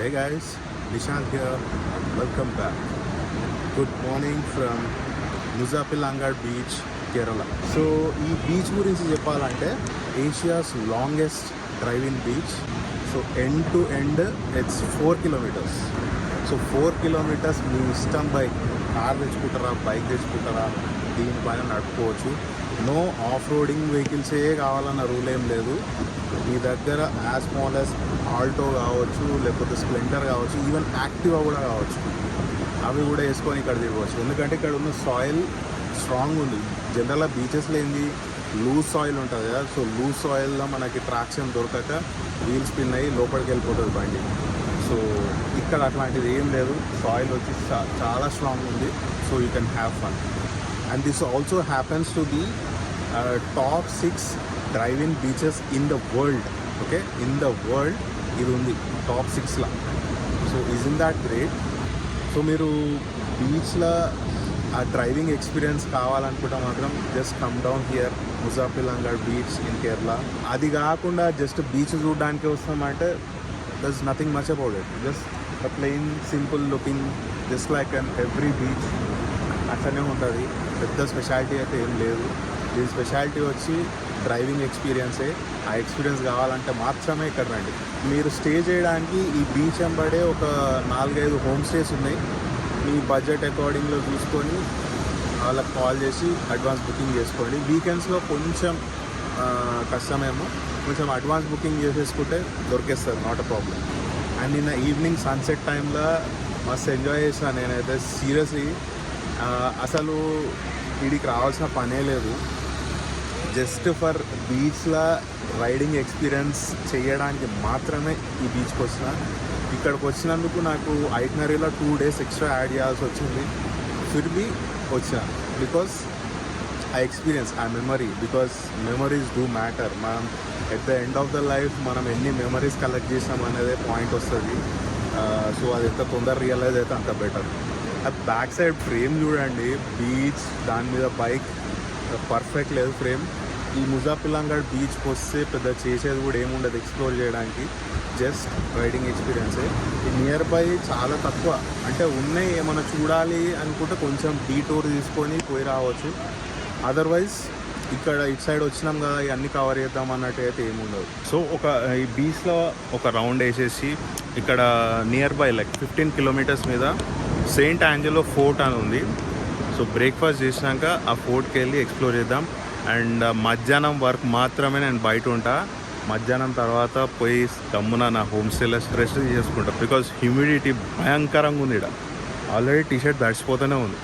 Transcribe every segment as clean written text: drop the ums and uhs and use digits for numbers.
Hey guys, Nishant here. Welcome back. Good morning from Muzapilangad beach, Kerala. So, ఈ beach గురించి చెప్పాలంటే Asia's longest driving beach. So end to end it's 4 kilometers. So 4 kilometers మీ ఇష్టం bike car తెచ్చుకుంటారా, bike తెచ్చుకుంటారా, దీనిపైన నడుపుకోవచ్చు. No off roading వెహికల్సే కావాలన్న rule ఏం లేదు. మీ దగ్గర as small as Alto కావచ్చు, లేకపోతే స్ప్లెండర్ కావచ్చు, ఈవెన్ యాక్టివా కూడా కావచ్చు, అవి కూడా వేసుకొని ఇక్కడ తిరగవచ్చు. ఎందుకంటే ఇక్కడ ఉన్న సాయిల్ స్ట్రాంగ్ ఉంది. జనరల్గా బీచెస్లో ఏంది లూజ్ సాయిల్ ఉంటుంది కదా. సో లూజ్ సాయిల్లో మనకి ట్రాక్షన్ దొరకక వీల్ స్పిన్ అయ్యి లోపలికి వెళ్ళిపోతుంది బండి. సో ఇక్కడ అట్లాంటిది ఏం లేదు. సాయిల్ వచ్చి చాలా స్ట్రాంగ్ ఉంది. So you can have fun. And this also happens to the top 6 driving beaches in the world. Okay, in the world ఇది ఉంది టాప్ 6లా. So isn't that great. సో మీరు బీచ్లో ఆ డ్రైవింగ్ ఎక్స్పీరియన్స్ కావాలనుకుంటే మాత్రం just come down here Muzhappilangad beach in Kerala. అది కాకుండా జస్ట్ బీచ్ చూడడానికి వస్తామంటే there is nothing much about it. Just the plain simple looking just like an every beach అట్లనే ఉంటుంది. పెద్ద స్పెషాలిటీ అయితే ఏం లేదు. దీని స్పెషాలిటీ వచ్చి డ్రైవింగ్ ఎక్స్పీరియన్సే. ఆ ఎక్స్పీరియన్స్ కావాలంటే మాత్రమే ఇక్కడ రండి. మీరు స్టే చేయడానికి ఈ బీచ్ వెంబడే ఒక 4-5 హోమ్ స్టేస్ ఉన్నాయి. మీ బడ్జెట్ అకార్డింగ్లో చూసుకొని వాళ్ళకి కాల్ చేసి అడ్వాన్స్ బుకింగ్ చేసుకోండి. వీకెండ్స్లో కొంచెం కష్టమేమో, కొంచెం అడ్వాన్స్ బుకింగ్ చేసేసుకుంటే దొరికేస్తుంది, నాట్ అ ప్రాబ్లం. అండ్ నిన్న ఈవినింగ్ సన్సెట్ టైంలో మస్తు ఎంజాయ్ చేసాను నేనైతే. సీరియస్లీ అసలు వీడికి రావాల్సిన పనే లేదు. జస్ట్ ఫర్ బీచ్లో రైడింగ్ ఎక్స్పీరియన్స్ చేయడానికి మాత్రమే ఈ బీచ్కి వచ్చిన. ఇక్కడికి వచ్చినందుకు నాకు ఐట్నరీలో 2 days ఎక్స్ట్రా యాడ్ చేయాల్సి వచ్చింది. ఫిర్ బీ వచ్చిన బికాస్ ఆ ఎక్స్పీరియన్స్, ఆ memory. Because memories do matter. మనం at the end of the life మనం ఎన్ని మెమరీస్ కలెక్ట్ చేసాం అనేది పాయింట్ వస్తుంది. సో అది ఎంత తొందర రియలైజ్ అయితే అంత బెటర్. అది బ్యాక్ సైడ్ ఫ్రేమ్ చూడండి, బీచ్ దాని మీద బైక్ పర్ఫెక్ట్ లేదు ఫ్రేమ్. ఈ ముజాఫిలంగడ్ బీచ్కి వస్తే పెద్ద చేసేది కూడా ఏముండదు ఎక్స్ప్లోర్ చేయడానికి, జస్ట్ రైడింగ్ ఎక్స్పీరియన్సే. ఈ నియర్ బై చాలా తక్కువ, అంటే ఉన్నాయి ఏమైనా చూడాలి అనుకుంటే కొంచెం డీటూర్ తీసుకొని పోయి రావచ్చు. అదర్వైజ్ ఇక్కడ ఇటు సైడ్ వచ్చినాం కదా, ఇవన్నీ కవర్ చేద్దాం అన్నట్టు అయితే ఏముండదు. సో ఈ బీచ్లో ఒక రౌండ్ వేసేసి ఇక్కడ నియర్ బై లైక్ 15 kilometers మీద సెయింట్ ఆంజెలో ఫోర్ట్ అని ఉంది. సో బ్రేక్ఫాస్ట్ చేసినాక ఆ ఫోర్ట్కి వెళ్ళి ఎక్స్ప్లోర్ చేద్దాం. అండ్ మధ్యాహ్నం వరకు మాత్రమే నేను బయట ఉంటా. మధ్యాహ్నం తర్వాత పోయి గమ్మున నా హోమ్ స్టేలో రెస్ట్ చేసుకుంటా. బికాజ్ హ్యూమిడిటీ భయంకరంగా ఉంది ఇక్కడ. ఆల్రెడీ టీషర్ట్ తడిసిపోతూనే ఉంది.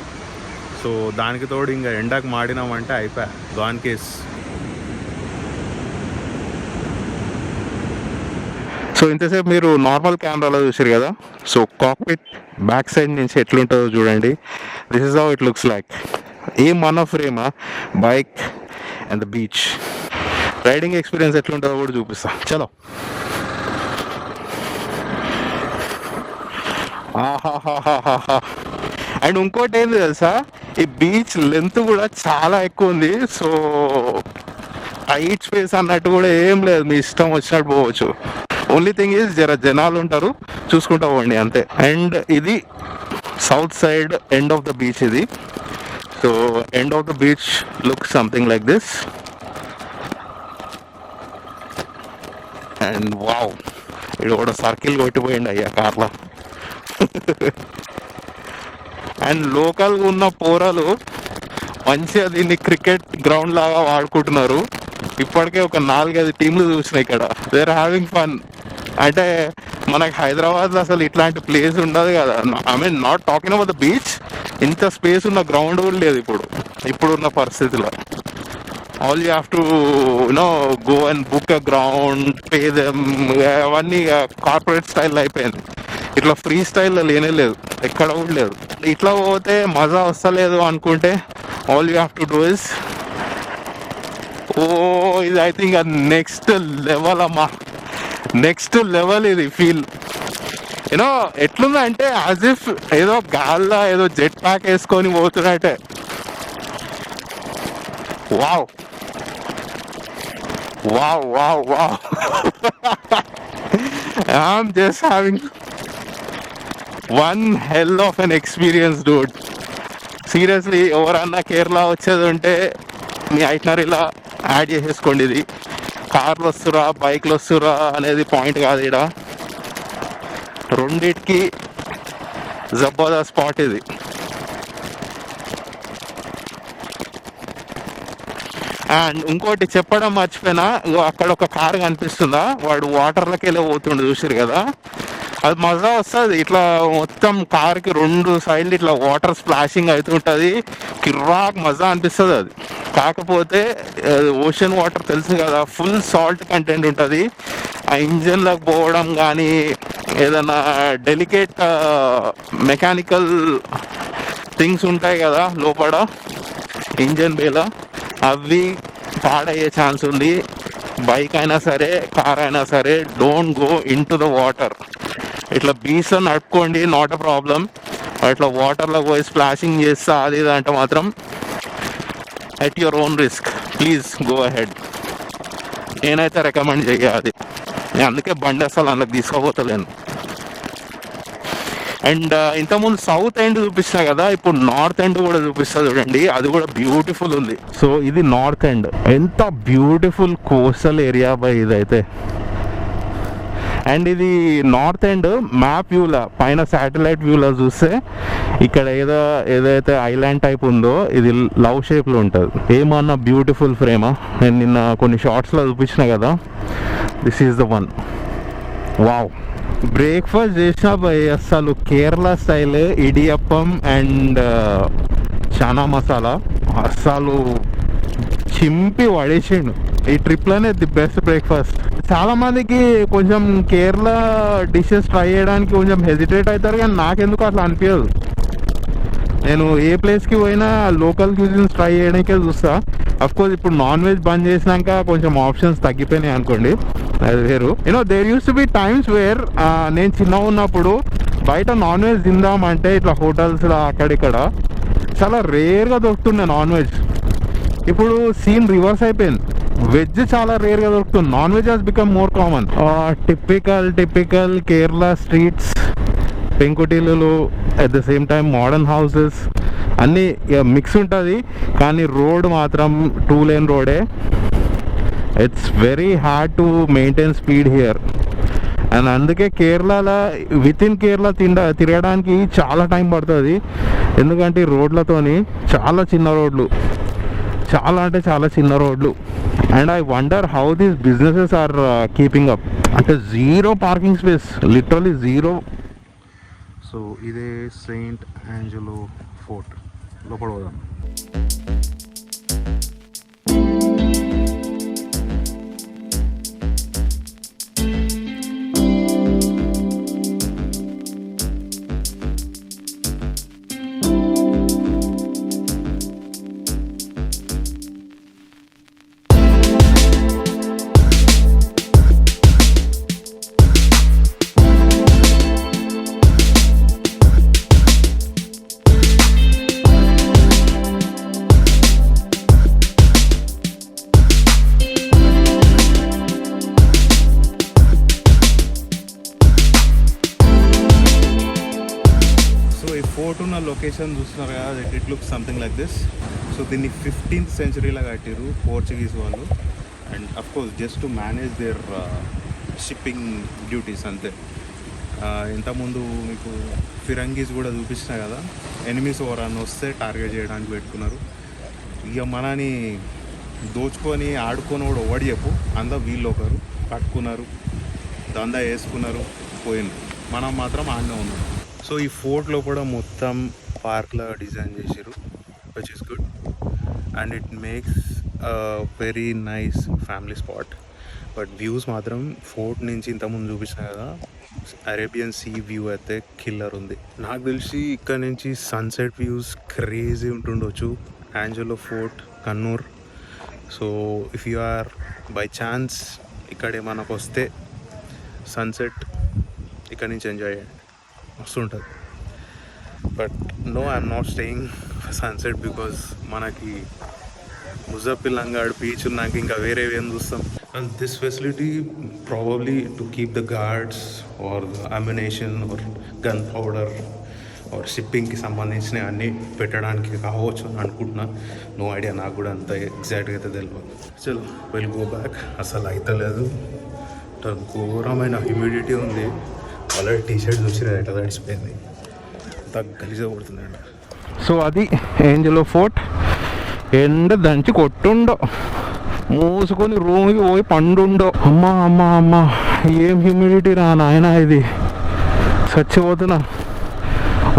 సో దానికి తోడు ఇంకా ఎండకు మాడినామంటే అయిపోయా, గాన్ కేస్. సో ఇంతసేపు మీరు నార్మల్ కెమెరాలో చూసారు కదా. సో కాక్పిట్ బ్యాక్ సైడ్ నుంచి ఎట్లుంటుందో చూడండి. This is how it looks like. ఏ మన frame bike and the beach riding experience ఎట్లుంటుందో కూడా చూపిస్తా. చలో. ఆహాహాహాహా. అండ్ ఇంకోటి ఏంది తెలుసా, ఈ బీచ్ లెంత్ కూడా చాలా ఎక్కువ ఉంది. సో టైట్ స్పేస్ అన్నట్టు కూడా ఏం లేదు, మీ ఇష్టం వచ్చినట్టు పోవచ్చు. ఓన్లీ థింగ్ ఈజ్ జనాలు ఉంటారు, చూసుకుంటా పోండి అంతే. అండ్ ఇది south side end of the beach ఇది. So end of the beach look something like this. And wow, ఇది కూడా సర్కిల్ కొట్టిపోయింది అయ్యా కార్లో. అండ్ లోకల్గా ఉన్న పోరలు మంచిగా దీన్ని క్రికెట్ గ్రౌండ్ లాగా వాడుకుంటున్నారు. ఇప్పటికే ఒక 4-5 టీంలు చూసినాయి ఇక్కడ. They are having fun. అంటే మనకి హైదరాబాద్లో అసలు ఇట్లాంటి ప్లేస్ ఉండదు కదా. I mean not talking about the beach, ఇంత స్పేస్ ఉన్న గ్రౌండ్ కూడా లేదు ఇప్పుడున్న పరిస్థితిలో. All you have to go and book a ground, pay them. అవన్నీ కార్పొరేట్ స్టైల్ అయిపోయింది. ఇట్లా ఫ్రీ స్టైల్లో లేనే లేదు, ఎక్కడ కూడా లేదు. ఇట్లా పోతే మజా వస్తలేదు అనుకుంటే all you have to do is, ఇది ఐ థింక్ నెక్స్ట్ లెవెల్ అమ్మా, నెక్స్ట్ లెవెల్ ఇది ఫీల్. యూనో ఎట్లుందంటే యాజ్ ఇఫ్ ఏదో గాల్లో ఏదో జెట్ ప్యాక్ వేసుకొని పోతున్నట్టే. Wow wow wow wow. I'm just having one hell of an experience dude. Seriously ఎవరన్నా కేరళ వచ్చేది ఉంటే మీ ఐటనరీలా యాడ్ చేసేసుకోండి. ఇది కార్లు వస్తురా బైక్లు వస్తురా అనేది పాయింట్ కాదు. ఇక్కడ రెండిటికి జబర్దస్త్ స్పాట్ ఇది. అండ్ ఇంకోటి చెప్పడం మర్చిపోయినా, అక్కడ ఒక కార్ కనిపిస్తుందా, వాడు వాటర్లోకి వెళ్ళి పోతుండే చూసారు కదా, అది మజా వస్తుంది. ఇట్లా మొత్తం కార్కి 2 సైడ్లు ఇట్లా వాటర్ స్ప్లాషింగ్ అవుతుంటుంది, కిర్రాక్ మజా అనిపిస్తుంది అది. కాకపోతే ఓషన్ వాటర్ తెలుసు కదా, ఫుల్ సాల్ట్ కంటెంట్ ఉంటుంది. ఆ ఇంజన్లోకి పోవడం కానీ ఏదైనా డెలికేట్ మెకానికల్ థింగ్స్ ఉంటాయి కదా లోపల ఇంజన్ బేలా, అవి పాడయ్యే ఛాన్స్ ఉంది. బైక్ అయినా సరే కార్ అయినా సరే don't go in to the water. ఇట్లా బీచ్లో నడుపుకోండి, నాట్ అ ప్రాబ్లం. ఇట్లా వాటర్లో పోయి స్ప్లాషింగ్ చేస్తా అది ఇది అంటే మాత్రం at your own risk, please go ahead. నేనైతే రికమెండ్ చేయాలి. నేను అందుకే బండి అసలు అందులోకి తీసుకోపోతలేను. అండ్ ఇంతకుముందు సౌత్ ఎండ్ చూపిస్తా కదా, ఇప్పుడు నార్త్ ఎండ్ కూడా చూపిస్తా చూడండి, అది కూడా బ్యూటిఫుల్ ఉంది. సో ఇది నార్త్ ఎండ్. ఎంత బ్యూటిఫుల్ కోస్టల్ ఏరియా బై ఇదైతే. అండ్ ఇది నార్త్ ఎండ్ మ్యాప్ వ్యూలా, పైన శాటిలైట్ వ్యూలో చూస్తే ఇక్కడ ఏదైతే ఐలాండ్ టైప్ ఉందో ఇది లవ్ షేప్లో ఉంటుంది. ఏమన్నా బ్యూటిఫుల్ ఫ్రేమా. నేను నిన్న కొన్ని షార్ట్స్లో చూపించిన కదా, this is the one. Wow. Breakfast చేసిన పోయి అసలు కేరళ స్టైల్ ఇడియప్పం అండ్ చనా మసాలా అస్సలు చింపి పడేసిండు. ఈ ట్రిప్లోనే ది బెస్ట్ బ్రేక్ఫాస్ట్. చాలా మందికి కొంచెం కేరళ డిషెస్ ట్రై చేయడానికి కొంచెం హెజిటేట్ అవుతారు, కానీ నాకెందుకు అట్లా అనిపించదు. నేను ఏ ప్లేస్కి పోయినా లోకల్ క్యూజిన్స్ ట్రై చేయడానికే చూస్తా. అఫ్కోర్స్ ఇప్పుడు నాన్ వెజ్ బంద్ చేసినాక కొంచెం ఆప్షన్స్ తగ్గిపోయినాయి అనుకోండి, అది వేరు. There used to be times where నేను చిన్నగా ఉన్నప్పుడు బయట నాన్ వెజ్ తిందామంటే ఇట్లా హోటల్స్లో అక్కడిక్కడ చాలా రేర్గా దొరుకుతుండే నాన్ వెజ్. ఇప్పుడు సీన్ రివర్స్ అయిపోయింది. వెజ్ చాలా రేర్గా దొరుకుతుంది, non veg has become more common. Typical Kerala streets, పెంకుటిల్లులు, at the same time modern houses, అన్నీ మిక్స్ ఉంటుంది. కానీ రోడ్ మాత్రం 2 lane రోడే. It's very hard to maintain speed here. And అందుకే కేరళలో విత్ ఇన్ కేరళ తిరగడానికి చాలా టైం పడుతుంది. ఎందుకంటే ఈ రోడ్లతోని చాలా చిన్న రోడ్లు, చాలా అంటే చాలా చిన్న రోడ్లు. And I wonder how these businesses are keeping up. అంటే 0 పార్కింగ్ స్పేస్, లిటరలీ 0. సో ఇదే సెయింట్ ఆంజలో ఫోర్ట్. లోపల పోదాం. ఫోర్ట్ ఉన్న లొకేషన్ చూస్తున్నారు కదా, it look something like this. So దీన్ని 15th centuryలో కట్టారు పోర్చుగీస్ వాళ్ళు. And of course just to manage their shipping duties అంతే. ఇంతకుముందు మీకు ఫిరంగీస్ కూడా చూపించిన కదా, ఎనిమీస్ ఎవరన్నా వస్తే టార్గెట్ చేయడానికి పెట్టుకున్నారు. ఇక మనని దోచుకొని ఆడుకొని కూడా ఒకటి చెప్పు, అందరూ వీళ్ళు ఒకరు పట్టుకున్నారు, దందా వేసుకున్నారు, పోయినారు. మనం మాత్రం ఆడనే ఉన్నాం. సో ఈ ఫోర్ట్లో కూడా మొత్తం పార్క్లా డిజైన్ చేసారు, which is good. And it makes very nice family spot. But views మాత్రం ఫోర్ట్ నుంచి ఇంతకుముందు చూపించిన కదా, అరేబియన్ సీ వ్యూ అయితే కిల్లర్ ఉంది. నాకు తెలిసి ఇక్కడ నుంచి సన్సెట్ వ్యూస్ క్రేజీ ఉంటుండొచ్చు. Angelo fort, Kannur. So if you are by chance ఇక్కడే మనకు వస్తే సన్సెట్ ఇక్కడ నుంచి ఎంజాయ్ చేయండి, వస్తుంటుంది. But no, I'm not staying for sunset because మనకి ముజాపిల్లంగాడ్ బీచ్ ఉన్నాక ఇంకా వేరేవి ఏం చూస్తాం. And this facility probably to keep the guards or ammunition or gun powder or షిప్పింగ్కి సంబంధించిన అన్నీ పెట్టడానికి కావచ్చు అని అనుకుంటున్నా. నో ఐడియా, నాకు కూడా అంత ఎగ్జాక్ట్గా అయితే తెలియదు. చలో విల్ గో బ్యాక్. అసలు అయితే లేదు, ఘోరమైన హ్యూమిడిటీ ఉంది. ఆల్రెడీ టీషర్ట్ చూసినా ఎట్లా తడిసిపోయింది, అంత గలీజగా పడుతుందండి. సో అది ఏంజలో ఫోర్ట్. ఎండ దంచి కొట్టుండో, మూసుకొని రూమ్కి పోయి పండుండో. అమ్మా అమ్మా అమ్మా, ఏం హ్యూమిడిటీ రా నాయన, ఇది చచ్చిపోతున్నా.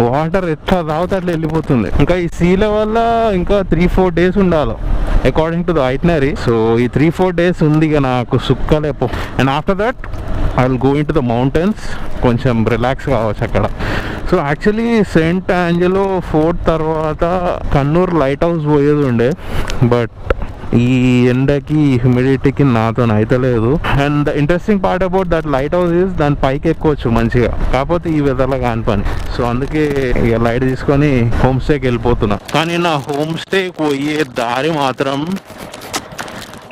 వాటర్ ఎట్లా తాగితే అట్లా వెళ్ళిపోతుంది. ఇంకా ఈ సీ లెవెల్ ఇంకా 3-4 days ఉండాలి according to the itinerary. So ఈ 3-4 days ఉంది ఇక నాకు సుక్కలేపో. And after that I will go in to the mountains, కొంచెం రిలాక్స్ కావచ్చు అక్కడ. So actually Saint Angelo fort తర్వాత కన్నూర్ లైట్ హౌస్ పోయేది ఉండే, బట్ ఈ ఎండకి హ్యూమిడిటీకి నాతో అయితే లేదు. And the interesting part about that light house is దాని పైకి ఎక్కొచ్చు మంచిగా, కాకపోతే ఈ వెదర్లో కాని పని. సో అందుకే ఇక లైట్ తీసుకొని హోమ్ స్టేకి వెళ్ళిపోతున్నా. కానీ నా హోమ్ స్టేకి పోయే దారి మాత్రం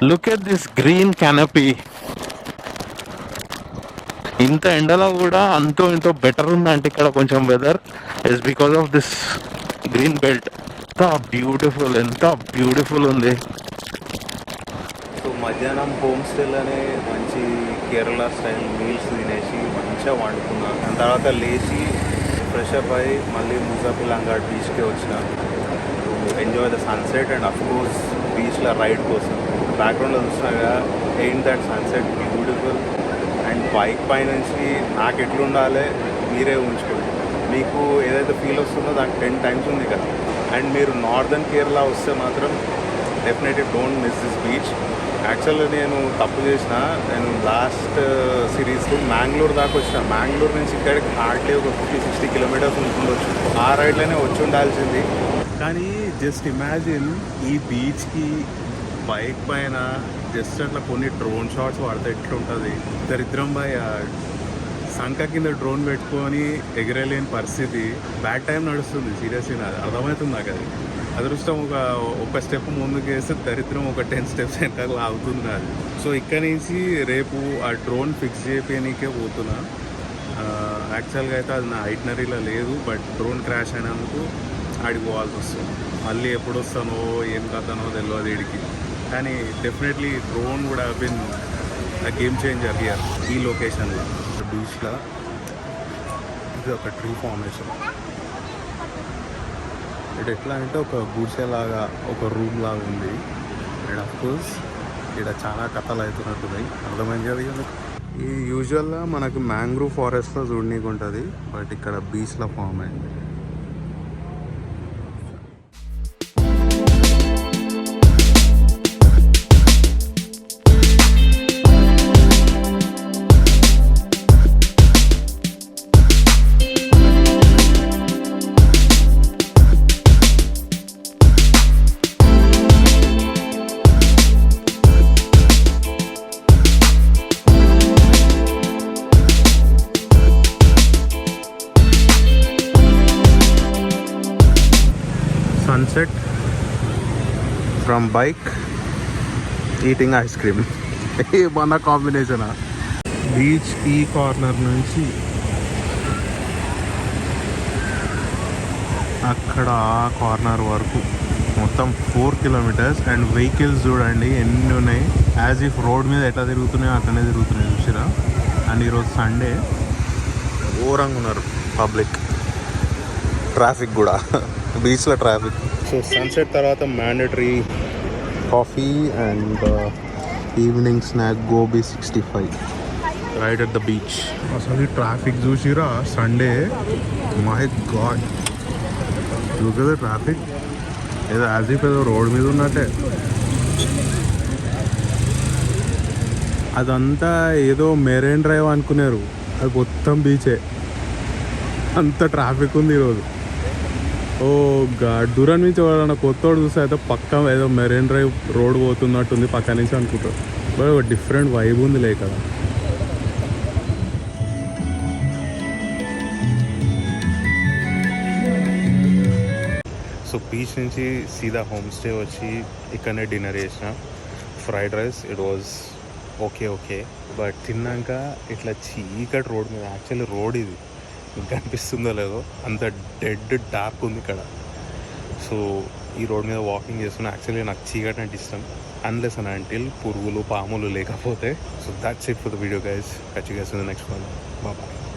look at this green canopy. ఇంత ఎండలో కూడా అంతో ఇంతో బెటర్ ఉందంటే ఇక్కడ కొంచెం weather is because of this green belt. ఎంత బ్యూటిఫుల్ ఉంది. సో మధ్యాహ్నం హోమ్ స్టేలోనే మంచి కేరళ స్టైల్ మీల్స్ తినేసి మంచిగా వండుకున్నాను. దాని తర్వాత లేచి ఫ్రెష్ అప్ అయ్యి మళ్ళీ ముజాపిల్లంగాడ్ బీచ్కి వచ్చిన enjoy the sunset and of course బీచ్లో రైడ్ కోసం. బ్యాక్గ్రౌండ్లో చూసినాగా ain't that sunset beautiful. And bike పై నుంచి నాకు ఎట్లుండాలి మీరే ఉంచుకోండి. మీకు ఏదైతే ఫీల్ వస్తుందో దానికి 10 times ఉంది కదా. అండ్ మీరు నార్దర్న్ కేరళ వస్తే మాత్రం definitely don't miss this beach. యాక్చువల్గా నేను తప్పు చేసిన, నేను లాస్ట్ సిరీస్ మ్యాంగ్లూర్ దాకా వచ్చిన. మ్యాంగ్లూర్ నుంచి ఇక్కడికి హార్డ్లీ ఒక 50-60 kilometers ఉంటుండొచ్చు. ఆ రైడ్లోనే వచ్చి ఉండాల్సింది. కానీ జస్ట్ ఇమాజిన్ ఈ బీచ్కి బైక్ పైన జస్ట్ అట్లా కొన్ని డ్రోన్ షాట్స్ వాడితే ఎట్లుంటుంది. దరిద్రం బాయ్, సంక కింద డ్రోన్ పెట్టుకొని ఎగిరేలేని పరిస్థితి. బ్యాడ్ టైం నడుస్తుంది సీరియస్లీ, అది అర్థమవుతుంది నాకు. అది అదృష్టం ఒక స్టెప్ ముందుకు వేస్తే దరిద్రం ఒక 10 steps వెనకాల ఆగుతుంది అది. సో ఇక్కడ నుంచి రేపు ఆ డ్రోన్ ఫిక్స్ చేయడానికే పోతున్నా. యాక్చువల్గా అయితే అది నా ఐటనరీలో లేదు, బట్ డ్రోన్ క్రాష్ అయినందుకు ఆడికి పోవాల్సి వస్తుంది. మళ్ళీ ఎప్పుడు వస్తానో ఏం కథనో తెలియదు వీడికి. కానీ డెఫినెట్లీ డ్రోన్ కూడా బిన్ గేమ్ చేంజర్ హియర్ ఈ లొకేషన్లో. బీచ్లో ఇది ఒక ట్రీ ఫార్మేషన్. ఇటు ఎట్లా అంటే ఒక గుడిసెలాగా, ఒక రూమ్ లాగా ఉంది. అండ్ అఫ్కోర్స్ ఇక్కడ చాలా కథలు అవుతున్నట్టున్నాయి, అర్థమైంది కదా. ఈ యూజువల్గా మనకు మ్యాంగ్రూవ్ ఫారెస్ట్లో చూడనీకి ఉంటుంది, బట్ ఇక్కడ బీచ్లో ఫామ్ అయింది. Sunset from bike, eating ice cream. మన కాంబినేషన్. బీచ్ ఈ కార్నర్ నుంచి అక్కడ ఆ కార్నర్ వరకు మొత్తం 4 kilometers. అండ్ వెహికల్స్ చూడండి ఎన్ని ఉన్నాయి. యాజ్ ఇఫ్ రోడ్ మీద ఎట్లా తిరుగుతున్నాయో అట్లనే తిరుగుతున్నాయి చూసిరా. అండ్ ఈరోజు సండే, ఘోరంగా ఉన్నారు పబ్లిక్. ట్రాఫిక్ కూడా బీచ్లో ట్రాఫిక్. సో సన్సెట్ తర్వాత mandatory coffee and evening snack gobi 65 right at the beach. అసలు ఈ ట్రాఫిక్ చూసిరా Sunday, my God, look at the traffic. ఏదో యాజ్ ఇఫ్ ఏదో రోడ్ మీద ఉన్నట్టే. అదంతా ఏదో మెరైన్ డ్రైవ్ అనుకున్నారు, అది మొత్తం బీచే. అంత ట్రాఫిక్ ఉంది ఈరోజు. ఓ గాడ్, దూరం నుంచి ఎవరైనా కొత్తోడు చూస్తే అయితే పక్క ఏదో మెరైన్ డ్రైవ్ రోడ్ పోతున్నట్టుంది పక్క నుంచి అనుకుంటారు. బట్ ఒక డిఫరెంట్ వైబ్ ఉంది లే కదా. సో బీచ్ నుంచి సీదా హోమ్ స్టే వచ్చి ఇక్కడనే డిన్నర్ చేసిన. Fried rice it was okay but తిన్నాక ఇట్లా చీకటి రోడ్ మీద, యాక్చువల్లీ రోడ్ ఇది మీకు కనిపిస్తుందో లేదో అంత డెడ్ డార్క్ ఉంది ఇక్కడ. సో ఈ రోడ్ మీద వాకింగ్ చేస్తున్నా. యాక్చువల్లీ నాకు చీకటి అంటే ఇష్టం, అన్లెస్ అండ్ అంటిల్ పురుగులు పాములు లేకపోతే. So that's it for the video guys. catch you guys in the next one. Bye bye.